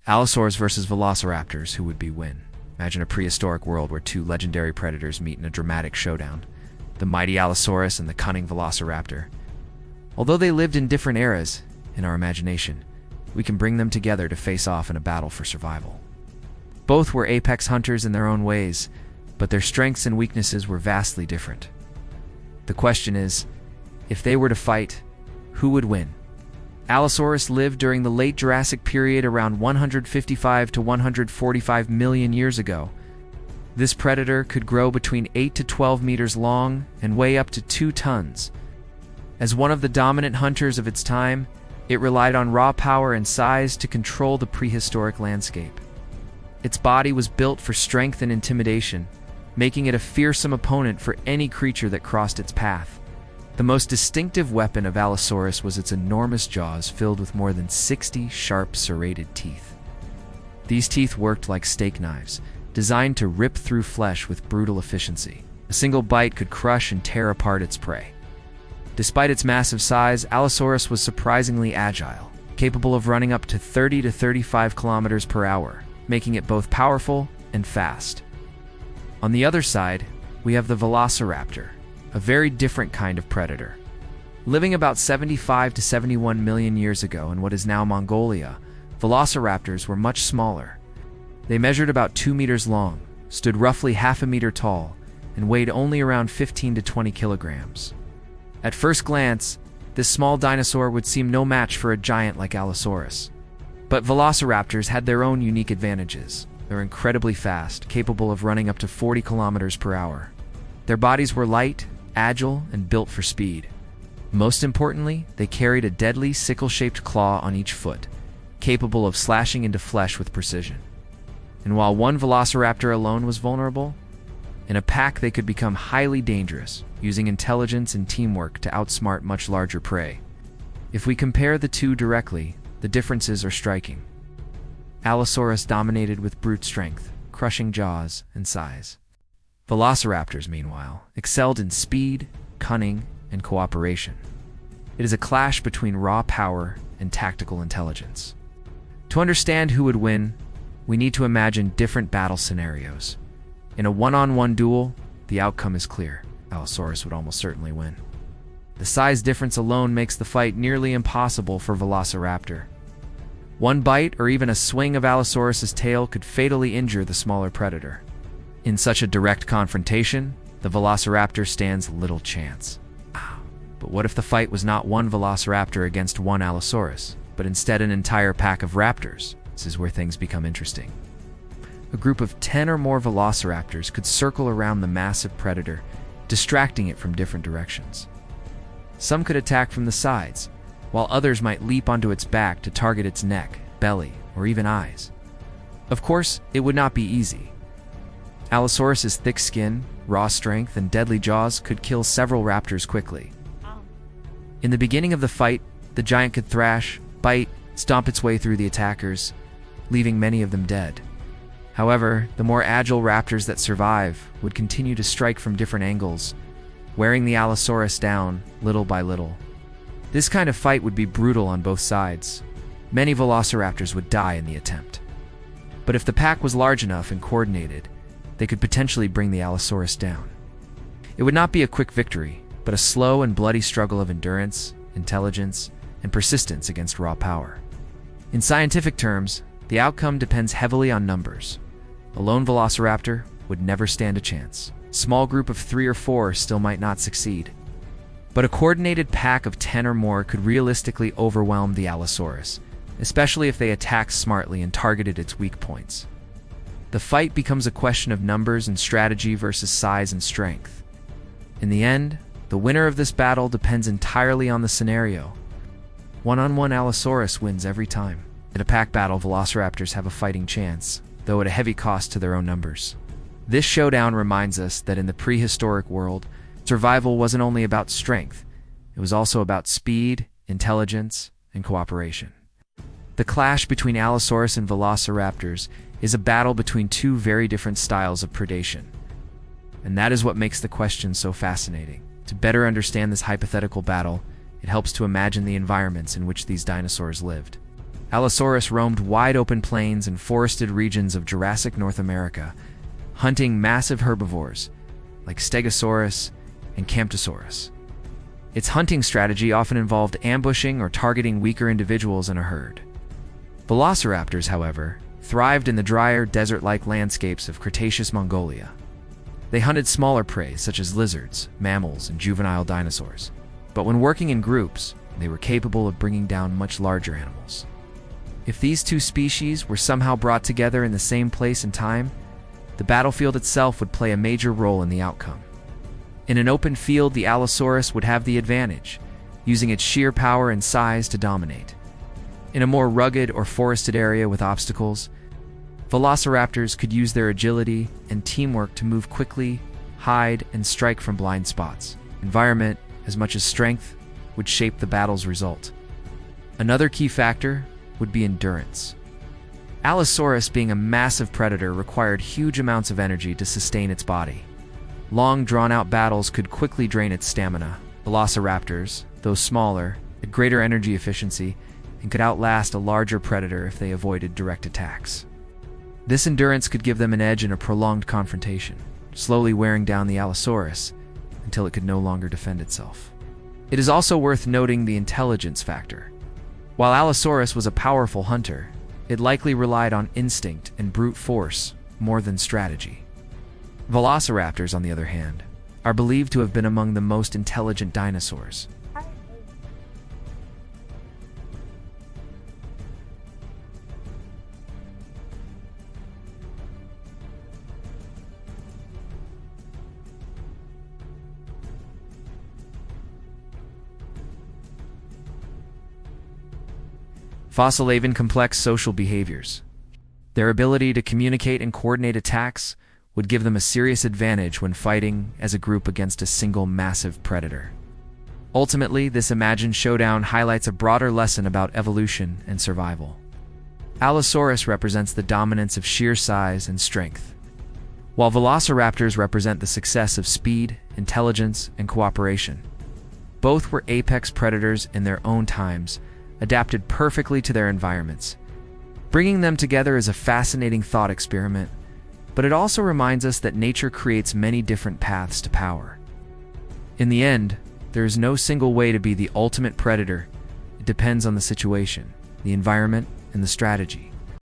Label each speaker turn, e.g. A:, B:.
A: Allosaurus versus Velociraptors, who would win? Imagine a prehistoric world where two legendary predators meet in a dramatic showdown. The mighty Allosaurus and the cunning Velociraptor. Although they lived in different eras, in our imagination, we can bring them together to face off in a battle for survival. Both were apex hunters in their own ways, but their strengths and weaknesses were vastly different. The question is, if they were to fight, who would win? Allosaurus lived during the late Jurassic period around 155 to 145 million years ago. This predator could grow between 8 to 12 meters long and weigh up to 2 tons. As one of the dominant hunters of its time, it relied on raw power and size to control the prehistoric landscape. Its body was built for strength and intimidation, making it a fearsome opponent for any creature that crossed its path. The most distinctive weapon of Allosaurus was its enormous jaws filled with more than 60 sharp serrated teeth. These teeth worked like steak knives, designed to rip through flesh with brutal efficiency. A single bite could crush and tear apart its prey. Despite its massive size, Allosaurus was surprisingly agile, capable of running up to 30 to 35 kilometers per hour, making it both powerful and fast. On the other side, we have the Velociraptor, a very different kind of predator. Living about 75 to 71 million years ago in what is now Mongolia, Velociraptors were much smaller. They measured about 2 meters long, stood roughly half a meter tall, and weighed only around 15 to 20 kilograms. At first glance, this small dinosaur would seem no match for a giant like Allosaurus. But Velociraptors had their own unique advantages. They're incredibly fast, capable of running up to 40 kilometers per hour. Their bodies were light, agile, and built for speed. Most importantly, they carried a deadly sickle-shaped claw on each foot, capable of slashing into flesh with precision. And while one Velociraptor alone was vulnerable, in a pack they could become highly dangerous, using intelligence and teamwork to outsmart much larger prey. If we compare the two directly, the differences are striking. Allosaurus dominated with brute strength, crushing jaws, and size. Velociraptors, meanwhile, excelled in speed, cunning, and cooperation. It is a clash between raw power and tactical intelligence. To understand who would win, we need to imagine different battle scenarios. In a one-on-one duel, the outcome is clear. Allosaurus would almost certainly win. The size difference alone makes the fight nearly impossible for Velociraptor. One bite or even a swing of Allosaurus's tail could fatally injure the smaller predator. In such a direct confrontation, the Velociraptor stands little chance. But what if the fight was not one Velociraptor against one Allosaurus, but instead an entire pack of raptors? This is where things become interesting. A group of 10 or more Velociraptors could circle around the massive predator, distracting it from different directions. Some could attack from the sides, while others might leap onto its back to target its neck, belly, or even eyes. Of course, it would not be easy. Allosaurus's thick skin, raw strength, and deadly jaws could kill several raptors quickly. In the beginning of the fight, the giant could thrash, bite, stomp its way through the attackers, leaving many of them dead. However, the more agile raptors that survive would continue to strike from different angles, wearing the Allosaurus down little by little. This kind of fight would be brutal on both sides. Many Velociraptors would die in the attempt. But if the pack was large enough and coordinated, they could potentially bring the Allosaurus down. It would not be a quick victory, but a slow and bloody struggle of endurance, intelligence, and persistence against raw power. In scientific terms, the outcome depends heavily on numbers. A lone Velociraptor would never stand a chance. A small group of 3 or 4 still might not succeed. But a coordinated pack of 10 or more could realistically overwhelm the Allosaurus, especially if they attacked smartly and targeted its weak points. The fight becomes a question of numbers and strategy versus size and strength. In the end, the winner of this battle depends entirely on the scenario. One-on-one Allosaurus wins every time. In a pack battle, Velociraptors have a fighting chance, though at a heavy cost to their own numbers. This showdown reminds us that in the prehistoric world, survival wasn't only about strength, it was also about speed, intelligence, and cooperation. The clash between Allosaurus and Velociraptors is a battle between two very different styles of predation. And that is what makes the question so fascinating. To better understand this hypothetical battle, it helps to imagine the environments in which these dinosaurs lived. Allosaurus roamed wide-open plains and forested regions of Jurassic North America, hunting massive herbivores like Stegosaurus and Camptosaurus. Its hunting strategy often involved ambushing or targeting weaker individuals in a herd. Velociraptors, however, thrived in the drier, desert-like landscapes of Cretaceous Mongolia. They hunted smaller prey such as lizards, mammals, and juvenile dinosaurs. But when working in groups, they were capable of bringing down much larger animals. If these two species were somehow brought together in the same place and time, the battlefield itself would play a major role in the outcome. In an open field, the Allosaurus would have the advantage, using its sheer power and size to dominate. In a more rugged or forested area with obstacles, Velociraptors could use their agility and teamwork to move quickly, hide, and strike from blind spots. Environment, as much as strength, would shape the battle's result. Another key factor would be endurance. Allosaurus, being a massive predator, required huge amounts of energy to sustain its body. Long, drawn-out battles could quickly drain its stamina. Velociraptors, though smaller, had greater energy efficiency and could outlast a larger predator if they avoided direct attacks. This endurance could give them an edge in a prolonged confrontation, slowly wearing down the Allosaurus until it could no longer defend itself. It is also worth noting the intelligence factor. While Allosaurus was a powerful hunter, it likely relied on instinct and brute force more than strategy. Velociraptors, on the other hand, are believed to have been among the most intelligent dinosaurs. Fossils have complex social behaviors. Their ability to communicate and coordinate attacks would give them a serious advantage when fighting as a group against a single massive predator. Ultimately, this imagined showdown highlights a broader lesson about evolution and survival. Allosaurus represents the dominance of sheer size and strength, while Velociraptors represent the success of speed, intelligence, and cooperation. Both were apex predators in their own times, adapted perfectly to their environments. Bringing them together is a fascinating thought experiment, but it also reminds us that nature creates many different paths to power. In the end, there is no single way to be the ultimate predator. It depends on the situation, the environment, and the strategy.